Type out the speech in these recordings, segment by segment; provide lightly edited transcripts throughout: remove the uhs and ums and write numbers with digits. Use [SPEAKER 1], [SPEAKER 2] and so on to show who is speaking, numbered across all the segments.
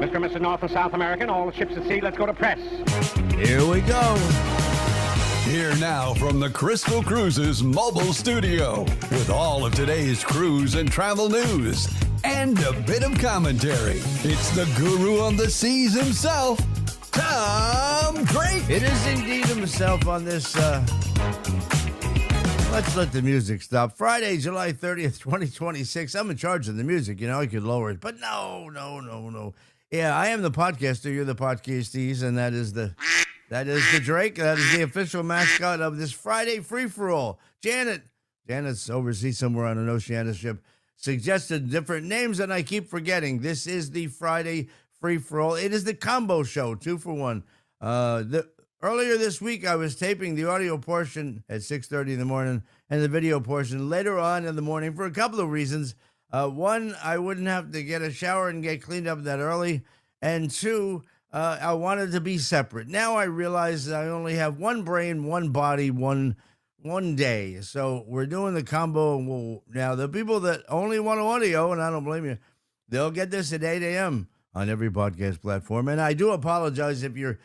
[SPEAKER 1] Mr. and Mrs. North and South American, all ships at sea, let's go to press.
[SPEAKER 2] Here we go.
[SPEAKER 3] Here now from the Crystal Cruises mobile studio with all of today's cruise and travel news and a bit of commentary. It's the guru on the seas himself, Tom Drake.
[SPEAKER 2] It is indeed himself on this, let's let the music stop. Friday, July 30th, 2026. I'm in charge of the music. You know, I could lower it, but no. Yeah, I am the podcaster. You're the podcasties, and that is the Drake. That is the official mascot of this Friday free-for-all. Janet's overseas somewhere on an Oceania ship, suggested different names, and I keep forgetting. This is the Friday free-for-all. It is the combo show, 2 for 1. Earlier this week, I was taping the audio portion at 6:30 in the morning and the video portion later on in the morning for a couple of reasons. One, I wouldn't have to get a shower and get cleaned up that early. And two, I wanted to be separate. Now I realize I only have one brain, one body, one day. So we're doing the combo. Now, the people that only want audio, and I don't blame you, they'll get this at 8 a.m. on every podcast platform. And I do apologize if you're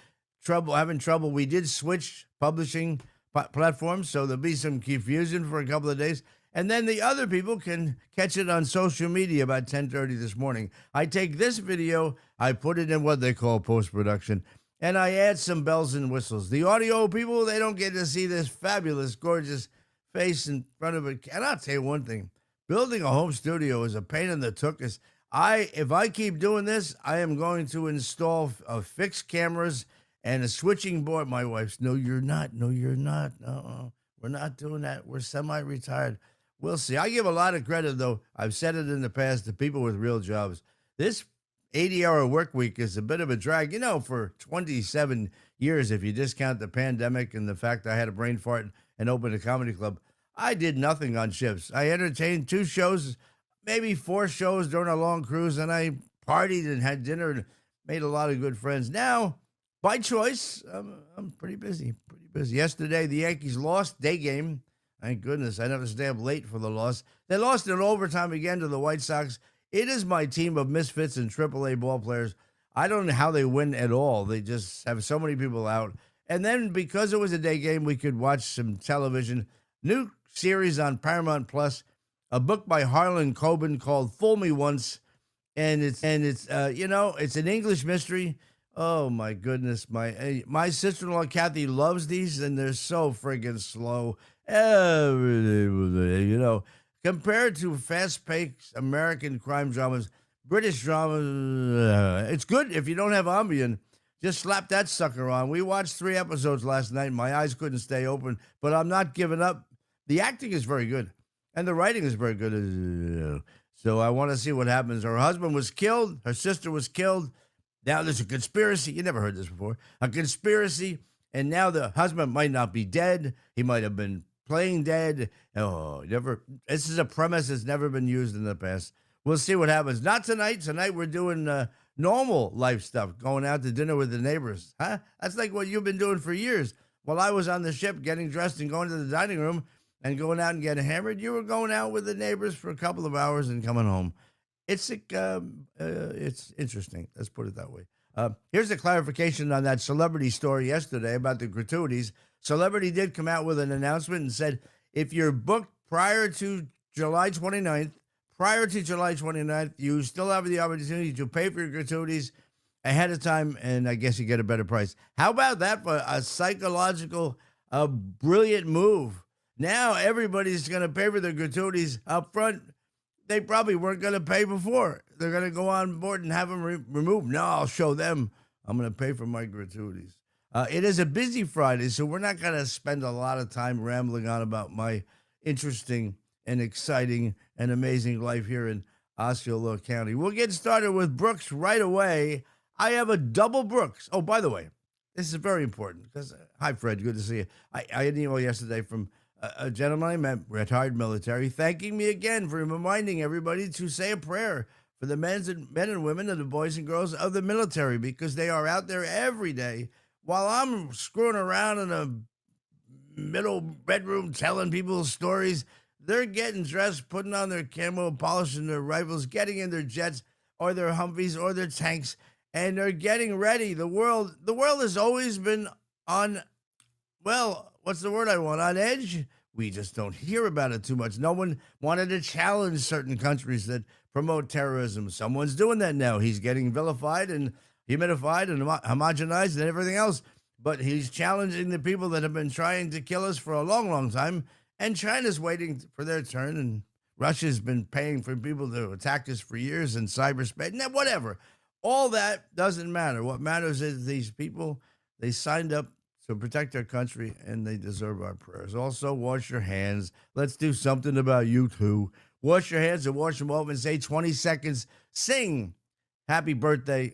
[SPEAKER 2] having trouble. We did switch publishing platforms, so there'll be some confusion for a couple of days. And then the other people can catch it on social media about 10:30 this morning. I take this video, I put it in what they call post-production, and I add some bells and whistles. The audio people, they don't get to see this fabulous, gorgeous face in front of it. And I'll tell you one thing, building a home studio is a pain in the tuchus. If I keep doing this, I am going to install fixed cameras and a switching board. My wife's, no, you're not. We're not doing that. We're semi-retired. We'll see. I give a lot of credit, though. I've said it in the past to people with real jobs. This 80-hour work week is a bit of a drag. You know, for 27 years, if you discount the pandemic and the fact I had a brain fart and opened a comedy club, I did nothing on ships. I entertained 2 shows, maybe 4 shows during a long cruise, and I partied and had dinner and made a lot of good friends. Now, by choice, I'm pretty busy. Yesterday, the Yankees lost, day game. Thank goodness. I didn't have to stay up late for the loss. They lost in overtime again to the White Sox. It is my team of misfits and AAA ball players. I don't know how they win at all. They just have so many people out. And then because it was a day game, we could watch some television. New series on Paramount Plus, a book by Harlan Coben called Fool Me Once. And it's an English mystery. Oh, my goodness. My sister-in-law, Kathy, loves these, and they're so friggin' slow. Compared to fast-paced American crime dramas, British dramas, it's good if you don't have Ambien. Just slap that sucker on. We watched 3 episodes last night. My eyes couldn't stay open, but I'm not giving up. The acting is very good, and the writing is very good. So I want to see what happens. Her husband was killed. Her sister was killed. Now there's a conspiracy. You never heard this before. A conspiracy, and now the husband might not be dead. He might have been playing dead. Never. This is a premise that's never been used in the past. We'll see what happens. Not tonight. Tonight we're doing normal life stuff, going out to dinner with the neighbors. Huh? That's like what you've been doing for years. While I was on the ship getting dressed and going to the dining room and going out and getting hammered, you were going out with the neighbors for a couple of hours and coming home. It's interesting. Let's put it that way. Here's a clarification on that celebrity story yesterday about the gratuities. Celebrity did come out with an announcement and said, if you're booked prior to July 29th, you still have the opportunity to pay for your gratuities ahead of time, and I guess you get a better price. How about that for a psychological, brilliant move? Now everybody's going to pay for their gratuities up front. They probably weren't going to pay before. They're going to go on board and have them removed. No, I'll show them. I'm going to pay for my gratuities. It is a busy Friday, so we're not going to spend a lot of time rambling on about my interesting and exciting and amazing life here in Osceola County. We'll get started with Brooks right away. I have a double Brooks. Oh, by the way, this is very important because, hi, Fred, good to see you. I had an email yesterday from a gentleman I met, retired military, thanking me again for reminding everybody to say a prayer for the men and women and the boys and girls of the military because they are out there every day while I'm screwing around in a middle bedroom telling people stories. They're getting dressed, putting on their camo, polishing their rifles, getting in their jets or their Humvees or their tanks, and they're getting ready. The world has always been on, well, what's the word I want? On edge? We just don't hear about it too much. No one wanted to challenge certain countries that promote terrorism. Someone's doing that now. He's getting vilified and humidified and homogenized and everything else. But he's challenging the people that have been trying to kill us for a long, long time. And China's waiting for their turn. And Russia's been paying for people to attack us for years in cyberspace. Whatever. All that doesn't matter. What matters is these people, they signed up to protect their country, and they deserve our prayers. Also, wash your hands. Let's do something about you, too. Wash your hands and wash them off and say 20 seconds. Sing happy birthday.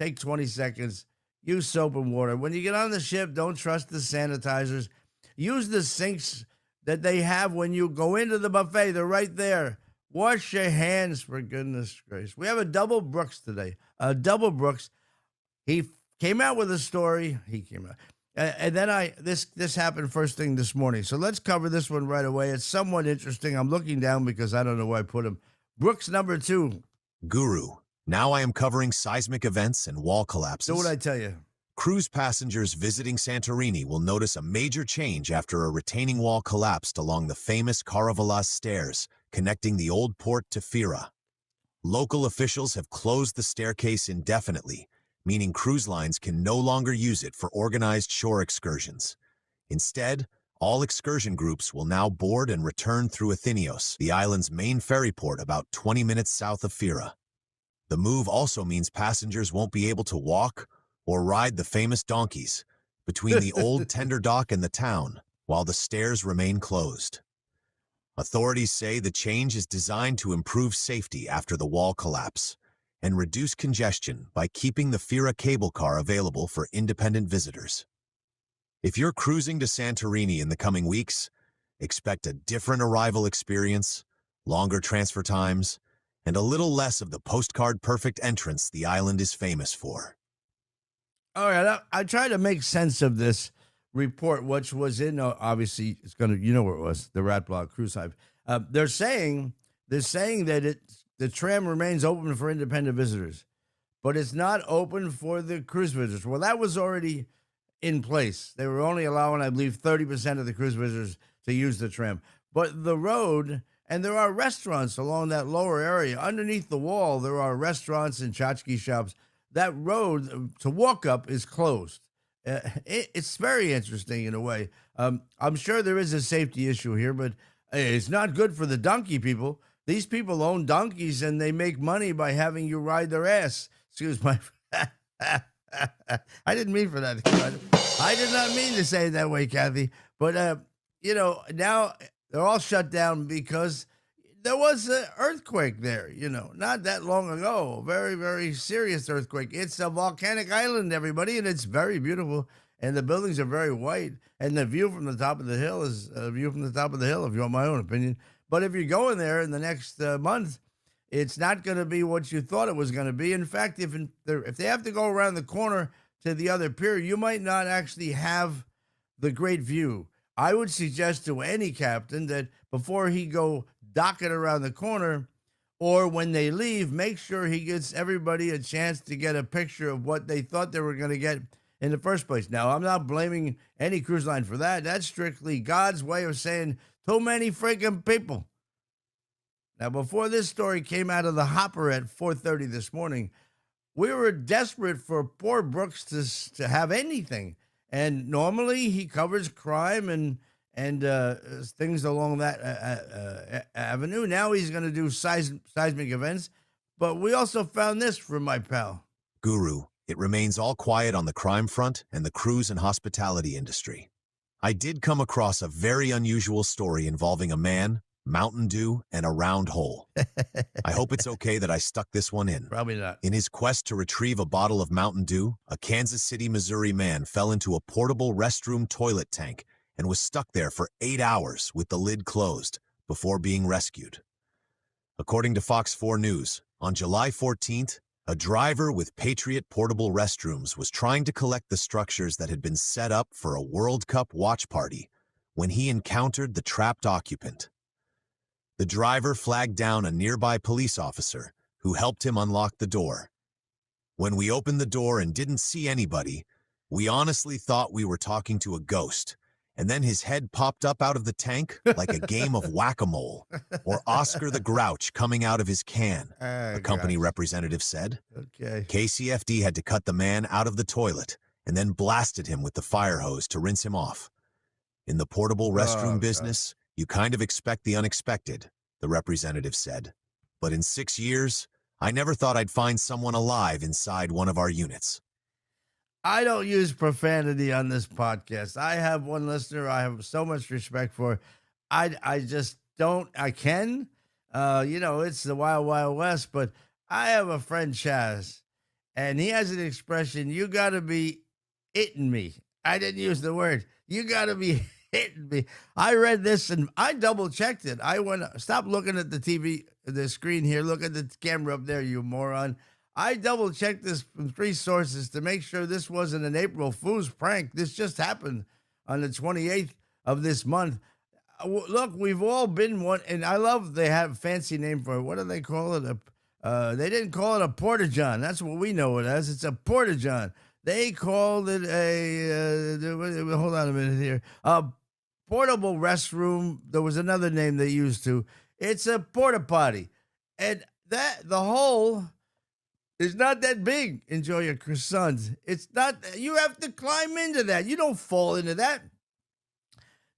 [SPEAKER 2] Take 20 seconds. Use soap and water. When you get on the ship, don't trust the sanitizers. Use the sinks that they have when you go into the buffet. They're right there. Wash your hands, for goodness gracious. We have a double Brooks today. Double Brooks. He came out with a story. And then this happened first thing this morning. So let's cover this one right away. It's somewhat interesting. I'm looking down because I don't know where I put him. Brooks number 2.
[SPEAKER 4] Guru, now I am covering seismic events and wall collapses.
[SPEAKER 2] Do what I tell you.
[SPEAKER 4] Cruise passengers visiting Santorini will notice a major change after a retaining wall collapsed along the famous Karavalas stairs, connecting the old port to Fira. Local officials have closed the staircase indefinitely, meaning cruise lines can no longer use it for organized shore excursions. Instead, all excursion groups will now board and return through Athenios, the island's main ferry port about 20 minutes south of Fira. The move also means passengers won't be able to walk or ride the famous donkeys between the old tender dock and the town, while the stairs remain closed. Authorities say the change is designed to improve safety after the wall collapse and reduce congestion by keeping the Fira cable car available for independent visitors. If you're cruising to Santorini in the coming weeks, expect a different arrival experience, longer transfer times, and a little less of the postcard-perfect entrance the island is famous for.
[SPEAKER 2] All right, I tried to make sense of this report, which was in, obviously, it's going to, you know where it was, the Rat Block Cruise Hive. They're saying that the tram remains open for independent visitors, but it's not open for the cruise visitors. Well, that was already in place. They were only allowing, I believe, 30% of the cruise visitors to use the tram. But the road, and there are restaurants along that lower area. Underneath the wall, there are restaurants and tchotchke shops. That road to walk up is closed. It's very interesting in a way. I'm sure there is a safety issue here, but it's not good for the donkey people. These people own donkeys, and they make money by having you ride their ass. Excuse my... I didn't mean for that. I did not mean to say it that way, Kathy. But, now they're all shut down because there was an earthquake there, not that long ago. Very, very serious earthquake. It's a volcanic island, everybody, and it's very beautiful. And the buildings are very white. And the view from the top of the hill is a view from the top of the hill, if you want my own opinion. But if you're going there in the next month, it's not going to be what you thought it was going to be. In fact, if they have to go around the corner to the other pier, you might not actually have the great view. I would suggest to any captain that before he go docking around the corner, or when they leave, make sure he gets everybody a chance to get a picture of what they thought they were going to get in the first place. Now, I'm not blaming any cruise line for that. That's strictly God's way of saying too many freaking people. Now, before this story came out of the hopper at 4:30 this morning, we were desperate for poor Brooks to have anything. And normally he covers crime and things along that avenue. Now he's going to do seismic events. But we also found this from my pal.
[SPEAKER 4] Guru, it remains all quiet on the crime front and the cruise and hospitality industry. I did come across a very unusual story involving a man, Mountain Dew, and a round hole. I hope it's okay that I stuck this one in.
[SPEAKER 2] Probably not.
[SPEAKER 4] In his quest to retrieve a bottle of Mountain Dew, a Kansas City, Missouri man fell into a portable restroom toilet tank and was stuck there for 8 hours with the lid closed before being rescued. According to Fox 4 News, on July 14th, a driver with Patriot portable restrooms was trying to collect the structures that had been set up for a World Cup watch party when he encountered the trapped occupant. The driver flagged down a nearby police officer who helped him unlock the door. When we opened the door and didn't see anybody, we honestly thought we were talking to a ghost. And then his head popped up out of the tank like a game of whack-a-mole, or Oscar the Grouch coming out of his can, a company representative said.
[SPEAKER 2] Okay.
[SPEAKER 4] KCFD had to cut the man out of the toilet and then blasted him with the fire hose to rinse him off. In the portable restroom business, you kind of expect the unexpected, the representative said. But in 6 years, I never thought I'd find someone alive inside one of our units.
[SPEAKER 2] I don't use profanity on this podcast. I have one listener I have so much respect for. I just don't. I can. It's the wild, wild west, but I have a friend, Chaz, and he has an expression, you got to be hitting me. I didn't use the word. You got to be hitting me. I read this and I double-checked it. I went, stop looking at the TV, the screen here. Look at the camera up there, you moron. I double-checked this from 3 sources to make sure this wasn't an April Fool's prank. This just happened on the 28th of this month. Look, we've all been one, and I love they have a fancy name for it. What do they call it? They didn't call it a porta-john. That's what we know it as. It's a porta-john. They called it hold on a minute here, a portable restroom. There was another name they used to. It's a porta potty. And the hole is not that big. Enjoy your croissants. It's not, you have to climb into that. You don't fall into that.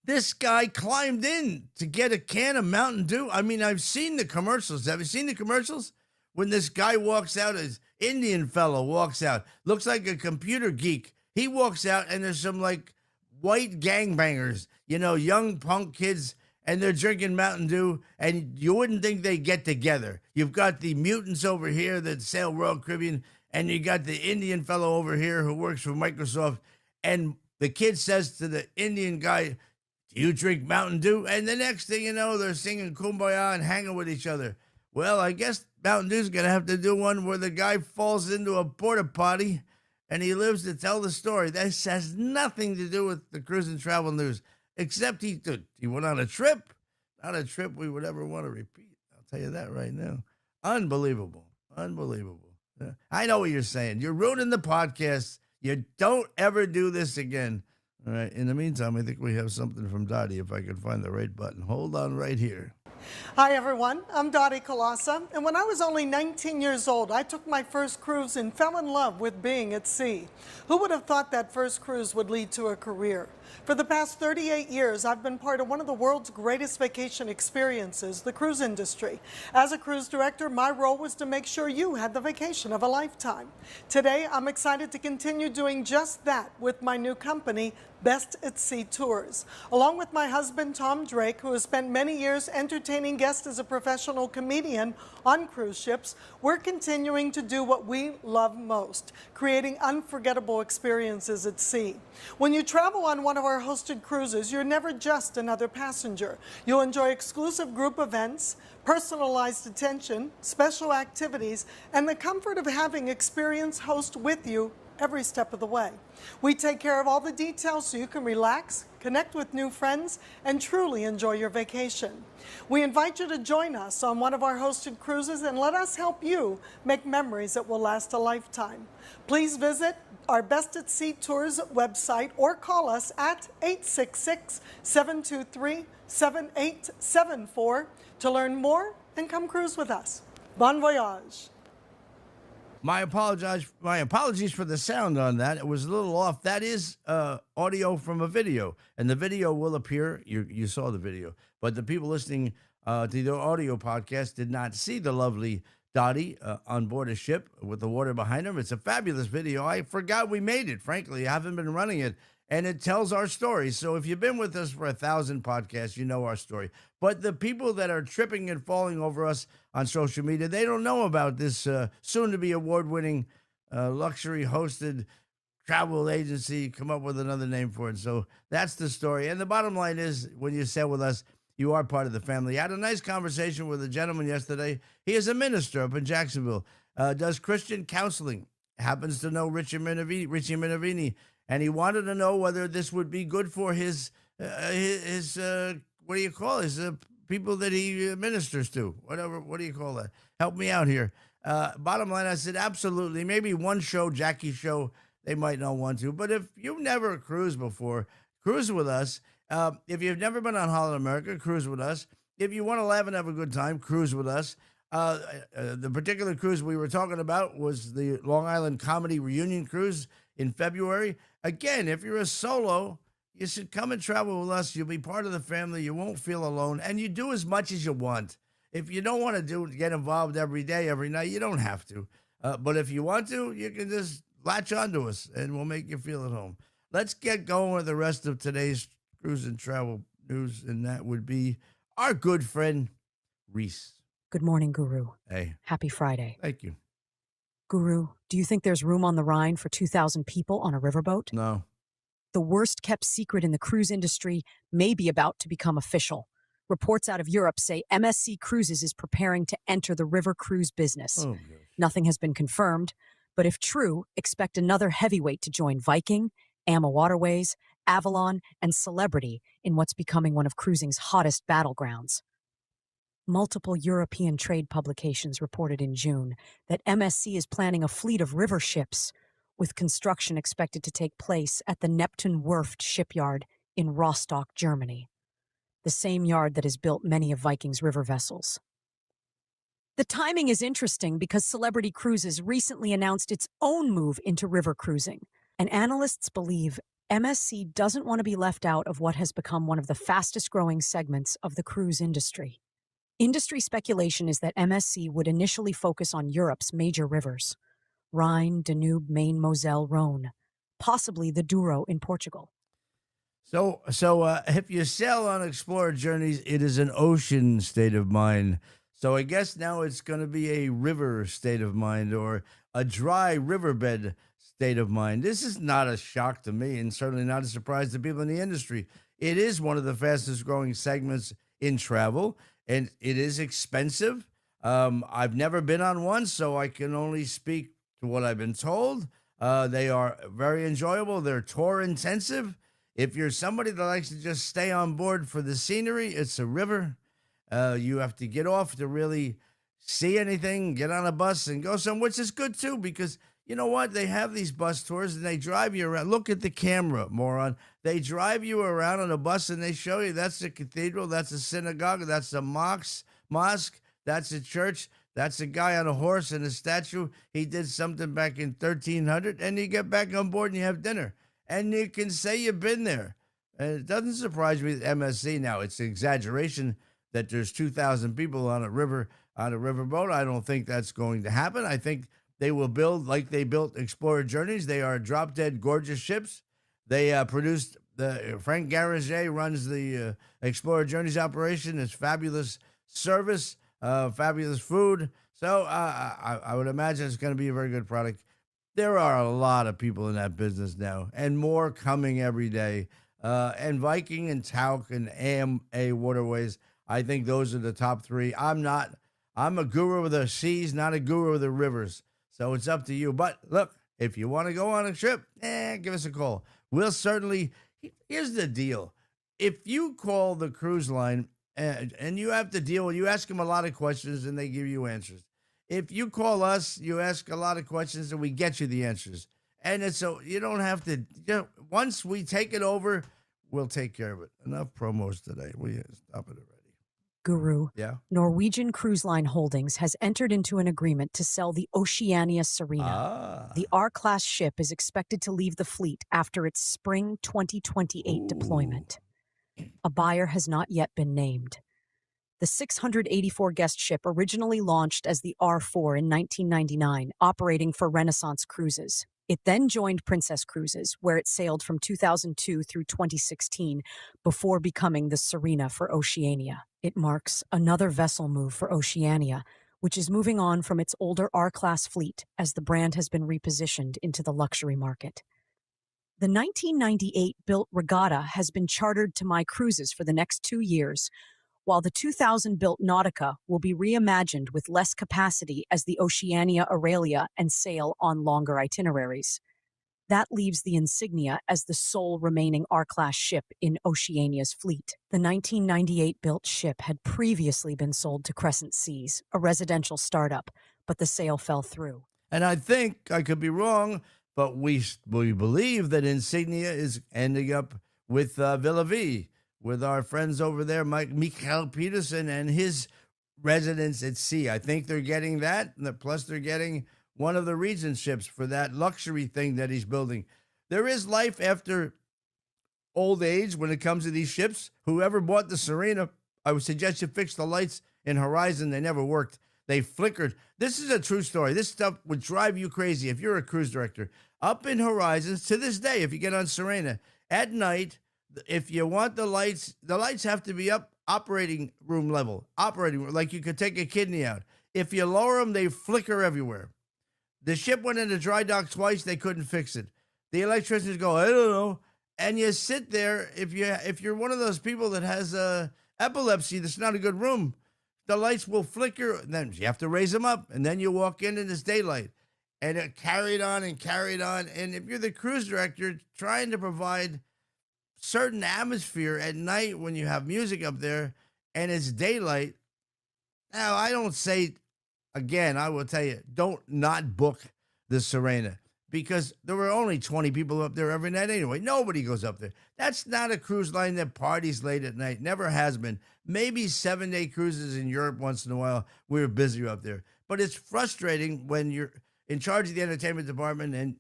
[SPEAKER 2] This guy climbed in to get a can of Mountain Dew. I mean, I've seen the commercials. Have you seen the commercials? When this guy walks out, his Indian fellow walks out, looks like a computer geek. He walks out and there's some like white gangbangers, young punk kids, and they're drinking Mountain Dew, and you wouldn't think they get together. You've got the mutants over here that sail Royal Caribbean, and you got the Indian fellow over here who works for Microsoft, and the kid says to the Indian guy, do you drink Mountain Dew? And the next thing you know, they're singing Kumbaya and hanging with each other. Well, I guess Mountain Dew's going to have to do one where the guy falls into a porta potty, and he lives to tell the story. This has nothing to do with the cruise and travel news. Except he went on a trip, not a trip we would ever want to repeat. I'll tell you that right now. Unbelievable. Yeah. I know what you're saying. You're ruining the podcast. You don't ever do this again. All right. In the meantime, I think we have something from Dottie, if I can find the right button. Hold on right here.
[SPEAKER 5] Hi, everyone. I'm Dottie Colassa, and when I was only 19 years old, I took my first cruise and fell in love with being at sea. Who would have thought that first cruise would lead to a career? For the past 38 years, I've been part of one of the world's greatest vacation experiences, the cruise industry. As a cruise director, my role was to make sure you had the vacation of a lifetime. Today, I'm excited to continue doing just that with my new company, Best at Sea Tours. Along with my husband, Tom Drake, who has spent many years entertaining guests as a professional comedian on cruise ships, we're continuing to do what we love most, creating unforgettable experiences at sea. When you travel on one of our hosted cruises, you're never just another passenger. You'll enjoy exclusive group events, personalized attention, special activities, and the comfort of having experienced hosts with you every step of the way. We take care of all the details so you can relax, connect with new friends, and truly enjoy your vacation. We invite you to join us on one of our hosted cruises and let us help you make memories that will last a lifetime. Please visit our Best at Sea Tours website or call us at 866-723-7874 to learn more and come cruise with us. Bon voyage.
[SPEAKER 2] My apologies for the sound on that. It was a little off. That is audio from a video, and the video will appear. You saw the video, but the people listening to the audio podcast did not see the lovely Dottie on board a ship with the water behind him. It's a fabulous video. I forgot we made it. Frankly, I haven't been running it, and it tells our story. So if you've been with us for 1,000 podcasts, you know our story. But the people that are tripping and falling over us on social media, they don't know about this soon-to-be award-winning luxury-hosted travel agency. Come up with another name for it. So that's the story. And the bottom line is, when you sail with us, you are part of the family. I had a nice conversation with a gentleman yesterday. He is a minister up in Jacksonville, does Christian counseling, happens to know Richie Minervini, and he wanted to know whether this would be good for his what do you call it? His people that he ministers to, whatever. What do you call that? Help me out here. Bottom line, I said, absolutely. Maybe one show, Jackie's show, they might not want to. But if you've never cruised before, cruise with us. If you've never been on Holiday America, cruise with us. If you want to laugh and have a good time, cruise with us. The particular cruise we were talking about was the Long Island Comedy Reunion Cruise in February. Again, if you're a solo, you should come and travel with us. You'll be part of the family. You won't feel alone. And you do as much as you want. If you don't want to get involved every day, every night, you don't have to. But if you want to, you can just latch onto us, and we'll make you feel at home. Let's get going with the rest of today's cruise and travel news, and that would be our good friend, Reese.
[SPEAKER 6] Good morning, Guru.
[SPEAKER 2] Hey.
[SPEAKER 6] Happy Friday.
[SPEAKER 2] Thank you.
[SPEAKER 6] Guru, do you think there's room on the Rhine for 2,000 people on a riverboat?
[SPEAKER 2] No.
[SPEAKER 6] The worst kept secret in the cruise industry may be about to become official. Reports out of Europe say MSC Cruises is preparing to enter the river cruise business.
[SPEAKER 2] Oh, gosh.
[SPEAKER 6] Nothing has been confirmed, but if true, expect another heavyweight to join Viking, Amma Waterways, Avalon, and Celebrity in what's becoming one of cruising's hottest battlegrounds. Multiple European trade publications reported in June that MSC is planning a fleet of river ships, with construction expected to take place at the Neptun Werft shipyard in Rostock, Germany, the same yard that has built many of Viking's river vessels. The timing is interesting because Celebrity Cruises recently announced its own move into river cruising, and analysts believe MSC doesn't want to be left out of what has become one of the fastest-growing segments of the cruise industry. Industry speculation is that MSC would initially focus on Europe's major rivers: Rhine, Danube, Main, Moselle, Rhone, possibly the Douro in Portugal.
[SPEAKER 2] So if you sail on Explorer Journeys, it is an ocean state of mind. So I guess now it's going to be a river state of mind, or a dry riverbed state of mind. This is not a shock to me, and certainly not a surprise to people in the industry. It is one of the fastest growing segments in travel, and it is expensive. I've never been on one, so I can only speak to what I've been told. They are very enjoyable. They're tour intensive. If you're somebody that likes to just stay on board for the scenery, it's a river. You have to get off to really see anything, get on a bus and go somewhere, which is good too, because you know what? They have these bus tours and they drive you around. Look at the camera, moron. They drive you around on a bus and they show you that's a cathedral, that's a synagogue, that's a mosque, that's a church, that's a guy on a horse and a statue. He did something back in 1300, and you get back on board and you have dinner. And you can say you've been there. And it doesn't surprise me that MSC now, it's an exaggeration that there's 2,000 people on a riverboat. I don't think that's going to happen. I think they will build like they built Explorer Journeys. They are drop-dead gorgeous ships. They produced, Frank Garaget runs the Explorer Journeys operation. It's fabulous service, fabulous food. So I would imagine it's going to be a very good product. There are a lot of people in that business now, and more coming every day. And Viking and Tauk and AMA Waterways, I think those are the top three. I'm a guru of the seas, not a guru of the rivers. So it's up to you. But look, if you want to go on a trip, give us a call. We'll certainly, here's the deal. If you call the cruise line and you have to you ask them a lot of questions and they give you answers. If you call us, you ask a lot of questions and we get you the answers. And it's so you don't have to, once we take it over, we'll take care of it. Enough promos today. We stop it already.
[SPEAKER 6] Guru,
[SPEAKER 2] Yeah.
[SPEAKER 6] Norwegian Cruise Line Holdings has entered into an agreement to sell the Oceania Sirena. The R-class ship is expected to leave the fleet after its spring 2028 deployment. A buyer has not yet been named. The 684-guest ship originally launched as the R4 in 1999, operating for Renaissance Cruises. It then joined Princess Cruises, where it sailed from 2002 through 2016, before becoming the Sirena for Oceania. It marks another vessel move for Oceania, which is moving on from its older R-class fleet as the brand has been repositioned into the luxury market. The 1998-built Regatta has been chartered to My Cruises for the next 2 years, while the 2000-built Nautica will be reimagined with less capacity as the Oceania Aurelia and sail on longer itineraries. That leaves the Insignia as the sole remaining R-class ship in Oceania's fleet. The 1998-built ship had previously been sold to Crescent Seas, a residential startup, but the sale fell through.
[SPEAKER 2] And I think I could be wrong, but we believe that Insignia is ending up with Villa V, with our friends over there, Mikael Peterson and his residence at sea. I think they're getting that, plus they're getting one of the regentships for that luxury thing that he's building. There is life after old age when it comes to these ships. Whoever bought the Sirena, I would suggest you fix the lights in Horizon. They never worked. They flickered. This is a true story. This stuff would drive you crazy if you're a cruise director. Up in Horizons, to this day, if you get on Sirena, at night, if you want the lights have to be up operating room level, like you could take a kidney out. If you lower them, they flicker everywhere. The ship went into dry dock twice. They couldn't fix it. The electricians go, I don't know. And you sit there. If you're one of those people that has epilepsy, that's not a good room. The lights will flicker, and then you have to raise them up, and then you walk in and it's daylight. And it carried on and carried on. And if you're the cruise director trying to provide certain atmosphere at night when you have music up there and it's daylight, now I don't say, again, I will tell you, don't not book the Sirena, because there were only 20 people up there every night anyway. Nobody goes up there. That's not a cruise line that parties late at night. Never has been. Maybe 7-day cruises in Europe once in a while. We were busy up there. But it's frustrating when you're in charge of the entertainment department and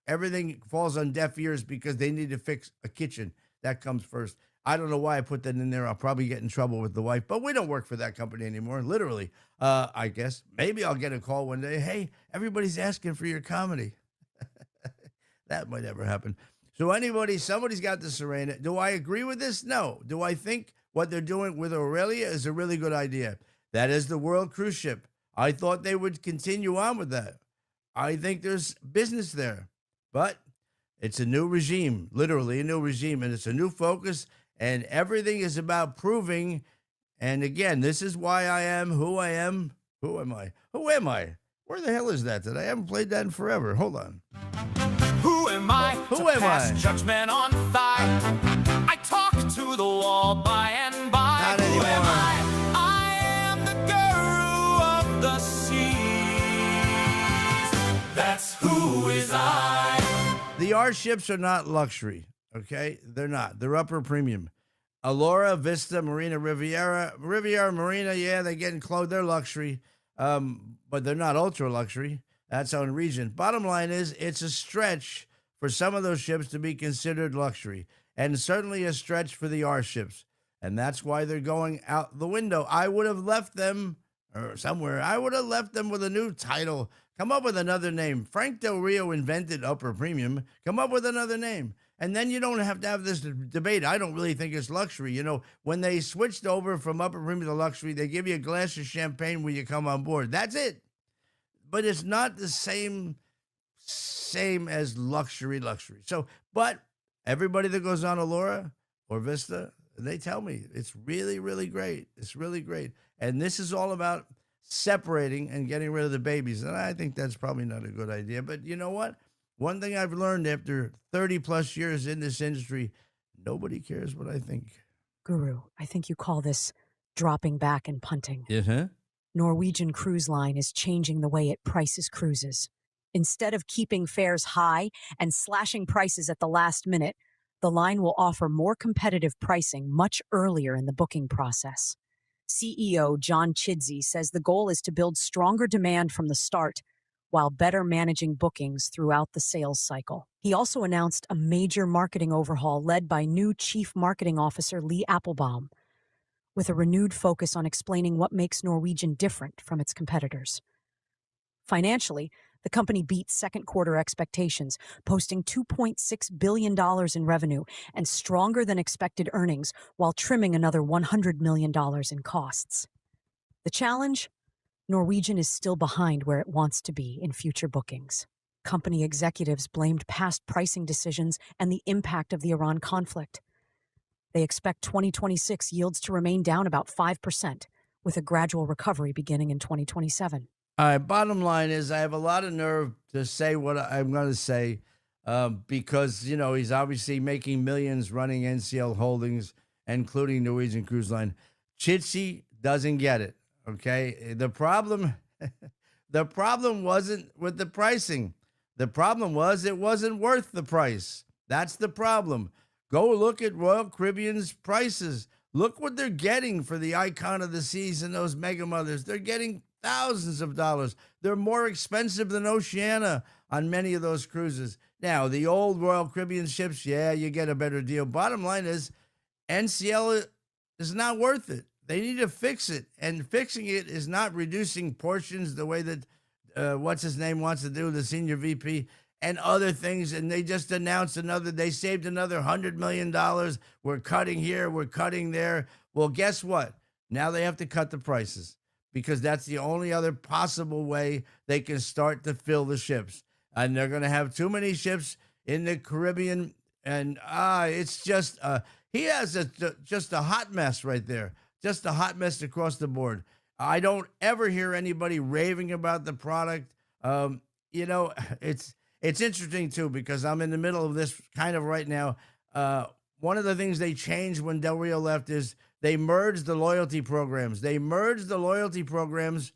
[SPEAKER 2] everything falls on deaf ears because they need to fix a kitchen. That comes first. I don't know why I put that in there. I'll probably get in trouble with the wife, but we don't work for that company anymore, literally. I guess maybe I'll get a call one day. Hey, everybody's asking for your comedy. That might ever happen. So somebody's got the Sirena. Do I agree with this? No. Do I think what they're doing with Aurelia is a really good idea? That is the world cruise ship. I thought they would continue on with that. I think there's business there. But it's a new regime, literally a new regime, and it's a new focus, and everything is about proving. And again, this is why I am who I am. Who am I? Who am I? Where the hell is that? I haven't played that in forever. Hold on.
[SPEAKER 7] Who am I?
[SPEAKER 2] Who am I?
[SPEAKER 7] Judgment on thigh. I talk to the wall by and by.
[SPEAKER 2] Not anymore.
[SPEAKER 7] Who am I? I am the guru of the seas. That's who is I.
[SPEAKER 2] The R ships are not luxury, okay? They're not. They're upper premium. Allura, Vista, Marina, Riviera, Marina, yeah, they're getting clothed. They're luxury, but they're not ultra luxury. That's on region. Bottom line is, it's a stretch for some of those ships to be considered luxury, and certainly a stretch for the R ships. And that's why they're going out the window. I would have left them somewhere. I would have left them with a new title. Come up with another name. Frank Del Rio invented upper premium. Come up with another name. And then you don't have to have this debate. I don't really think it's luxury. You know, when they switched over from upper premium to luxury, they give you a glass of champagne when you come on board. That's it. But it's not the same as luxury. So, but everybody that goes on Allura or Vista, they tell me it's really, really great. It's really great. And this is all about separating and getting rid of the babies. And I think that's probably not a good idea. But you know what? One thing I've learned after 30 plus years in this industry, nobody cares what I think.
[SPEAKER 6] Guru, I think you call this dropping back and punting.
[SPEAKER 2] Yeah.
[SPEAKER 6] Norwegian Cruise Line is changing the way it prices cruises. Instead of keeping fares high and slashing prices at the last minute, the line will offer more competitive pricing much earlier in the booking process. CEO John Chidsey says the goal is to build stronger demand from the start while better managing bookings throughout the sales cycle. He also announced a major marketing overhaul led by new Chief Marketing Officer Lee Applebaum, with a renewed focus on explaining what makes Norwegian different from its competitors. Financially, the company beat second quarter expectations, posting $2.6 billion in revenue and stronger than expected earnings while trimming another $100 million in costs. The challenge? Norwegian is still behind where it wants to be in future bookings. Company executives blamed past pricing decisions and the impact of the Iran conflict. They expect 2026 yields to remain down about 5%, with a gradual recovery beginning in 2027.
[SPEAKER 2] All right, bottom line is I have a lot of nerve to say what I'm going to say because, you know, he's obviously making millions running NCL Holdings, including Norwegian Cruise Line. Chidsey doesn't get it, okay? The problem The problem wasn't with the pricing. The problem was it wasn't worth the price. That's the problem. Go look at Royal Caribbean's prices. Look what they're getting for the Icon of the Seas and those Mega Mothers. They're getting thousands of dollars. They're more expensive than Oceania on many of those cruises. Now, the old Royal Caribbean ships, yeah, you get a better deal. Bottom line is, NCL is not worth it. They need to fix it. And fixing it is not reducing portions the way that, what's his name wants to do, the senior VP, and other things. And they just announced they saved another $100 million. We're cutting here, we're cutting there. Well, guess what? Now they have to cut the prices because that's the only other possible way they can start to fill the ships. And they're going to have too many ships in the Caribbean. And it's just, he has just a hot mess right there. Just a hot mess across the board. I don't ever hear anybody raving about the product. It's interesting, too, because I'm in the middle of this kind of right now. One of the things they changed when Del Rio left is they merged the loyalty programs. They merged the loyalty programs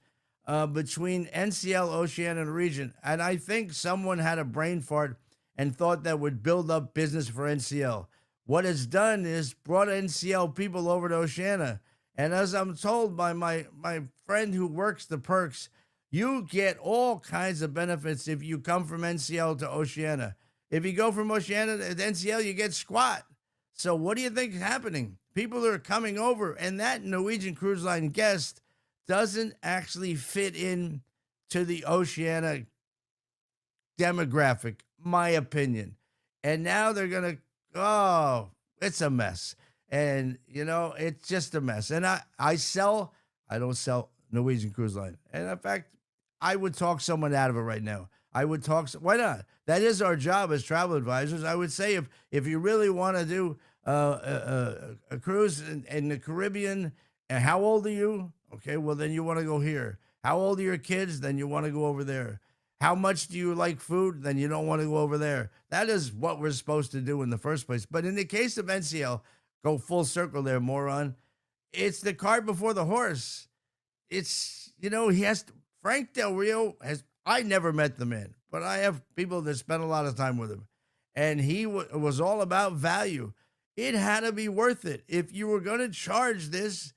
[SPEAKER 2] between NCL, Oceania, and Regent. And I think someone had a brain fart and thought that would build up business for NCL. What it's done is brought NCL people over to Oceania. And as I'm told by my friend who works the perks, you get all kinds of benefits if you come from NCL to Oceania. If you go from Oceania to NCL, you get squat. So what do you think is happening? People are coming over, and that Norwegian Cruise Line guest doesn't actually fit in to the Oceania demographic, my opinion. And now they're going to, it's a mess. And, it's just a mess. And I don't sell Norwegian Cruise Line. And in fact, I would talk someone out of it right now. Why not? That is our job as travel advisors. I would say if you really want to do a cruise in the Caribbean, and how old are you? Okay, well, then you want to go here. How old are your kids? Then you want to go over there. How much do you like food? Then you don't want to go over there. That is what we're supposed to do in the first place. But in the case of NCL, go full circle there, moron. It's the cart before the horse. It's, Frank Del Rio I never met the man, but I have people that spent a lot of time with him. And he was all about value. It had to be worth it. If you were going to charge this,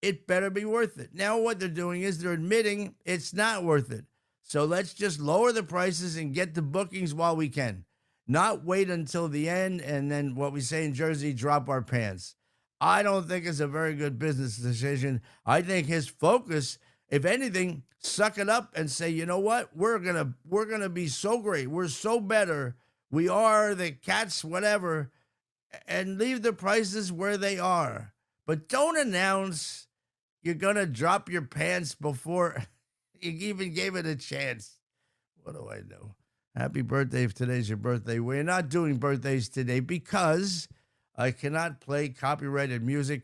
[SPEAKER 2] it better be worth it. Now what they're doing is they're admitting it's not worth it. So let's just lower the prices and get the bookings while we can. Not wait until the end and then, what we say in Jersey, drop our pants. I don't think it's a very good business decision. I think his focus, if anything, suck it up and say, you know what? We're gonna be so great. We're so better. We are the cats, whatever, and leave the prices where they are. But don't announce you're gonna drop your pants before you even gave it a chance. What do I know? Happy birthday if today's your birthday. We're not doing birthdays today because I cannot play copyrighted music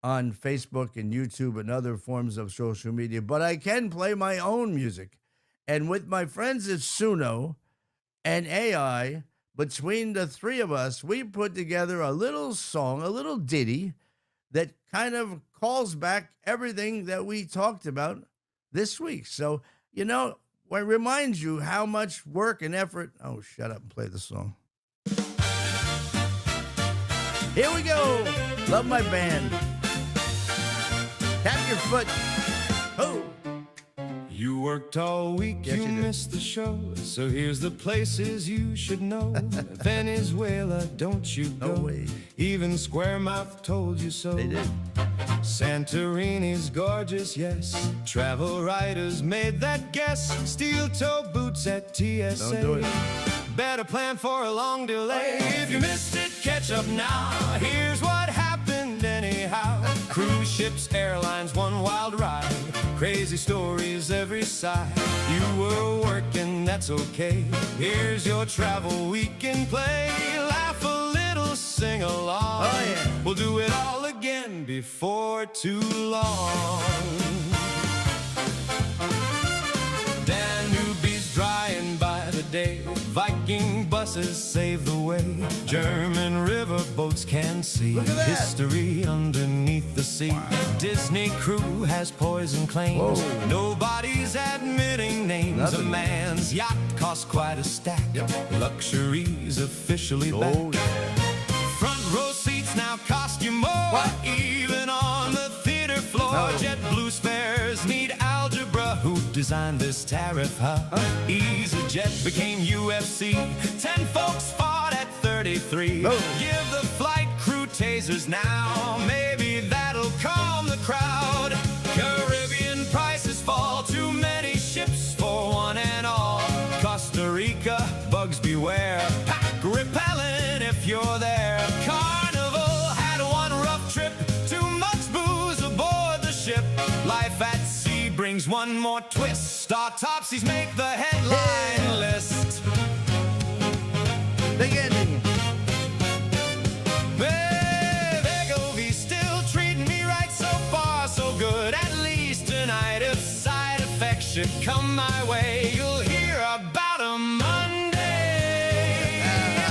[SPEAKER 2] on Facebook and YouTube and other forms of social media, but I can play my own music. And with my friends at Suno and AI, between the three of us, we put together a little song, a little ditty that kind of calls back everything that we talked about this week. So, it reminds you how much work and effort. Oh, shut up and play the song. Here we go. Love my band. Tap your foot. Oh.
[SPEAKER 8] You worked all week,
[SPEAKER 2] Yes,
[SPEAKER 8] you
[SPEAKER 2] you did.
[SPEAKER 8] missed the show. So here's the places you should know. Venezuela, don't you
[SPEAKER 2] No
[SPEAKER 8] go.
[SPEAKER 2] way.
[SPEAKER 8] Even Square Mouth told you so.
[SPEAKER 2] They did.
[SPEAKER 8] Santorini's gorgeous, yes. Travel writers made that guess. Steel toe boots at TSA.
[SPEAKER 2] Don't do it.
[SPEAKER 8] Better plan for a long delay. If you missed it, catch up now. Here's what happened anyhow. Cruise ships, airlines, one wild ride. Crazy stories every side. You were working, that's okay. Here's your travel weekend play. Laugh a little, sing along.
[SPEAKER 2] Oh, yeah.
[SPEAKER 8] We'll do it all again before too long. Danube's drying by the day. Viking Steaming buses save the way. German river boats can see.
[SPEAKER 2] Look at that.
[SPEAKER 8] History underneath the sea. Disney crew has poison claims.
[SPEAKER 2] Whoa.
[SPEAKER 8] Nobody's admitting names.
[SPEAKER 2] Nothing.
[SPEAKER 8] A man's yacht costs quite a stack. Luxuries officially back.
[SPEAKER 2] Oh, yeah.
[SPEAKER 8] Front row seats now cost you more.
[SPEAKER 2] What?
[SPEAKER 8] Even on the theater floor.
[SPEAKER 2] No.
[SPEAKER 8] JetBlue spares need algebra. Who designed this tariff, huh? EasyJet became UFC. 10 folks fought at 33.
[SPEAKER 2] No.
[SPEAKER 8] Give the flight crew tasers now. Maybe that'll calm the crowd. Caribbean prices fall. Too many ships for one and all. Costa Rica, bugs beware. Pack repellent if you're there. Carnival had one rough trip. Too much booze aboard the ship. Life at sea brings one more twist. Star Topsies make the headline list.
[SPEAKER 2] Big ending.
[SPEAKER 8] Begovi's still treating me right. So far, so good. At least tonight, if side effects should come my way, you'll hear about 'em Monday.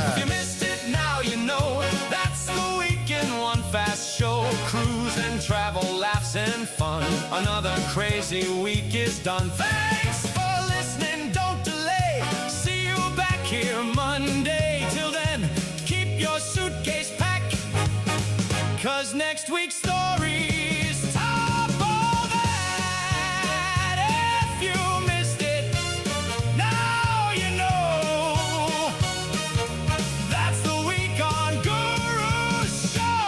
[SPEAKER 8] If you missed it, now you know. That's the weekend one fast show. Cruise and travel, laughs and fun. Another crazy week is done. Thanks for listening. Don't delay. See you back here Monday. Till then, keep your suitcase packed. 'Cause next week's stories top all that. If you missed it, now you know. That's the week on Guru's show.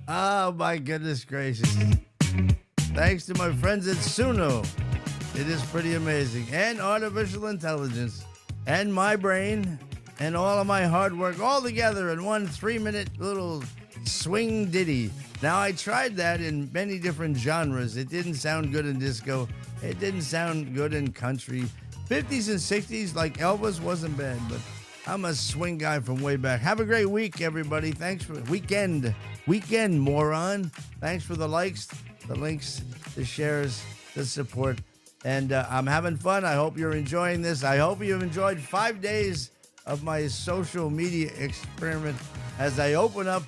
[SPEAKER 2] Oh, my goodness gracious. Thanks to my friends at Suno. It is pretty amazing. And artificial intelligence. And my brain. And all of my hard work all together in one 3-minute little swing ditty. Now, I tried that in many different genres. It didn't sound good in disco. It didn't sound good in country. 50s and 60s, like Elvis, wasn't bad, but I'm a swing guy from way back. Have a great week, everybody. Thanks for weekend, moron. Thanks for the likes, the links, the shares, the support. And I'm having fun. I hope you're enjoying this. I hope you've enjoyed 5 days of my social media experiment as I open up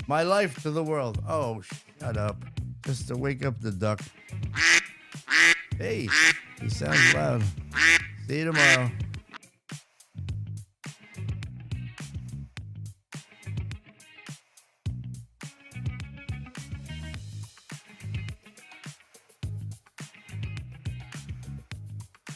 [SPEAKER 2] my life to the world. Oh, shut up. Just to wake up the duck. Hey, he sounds loud. See you tomorrow.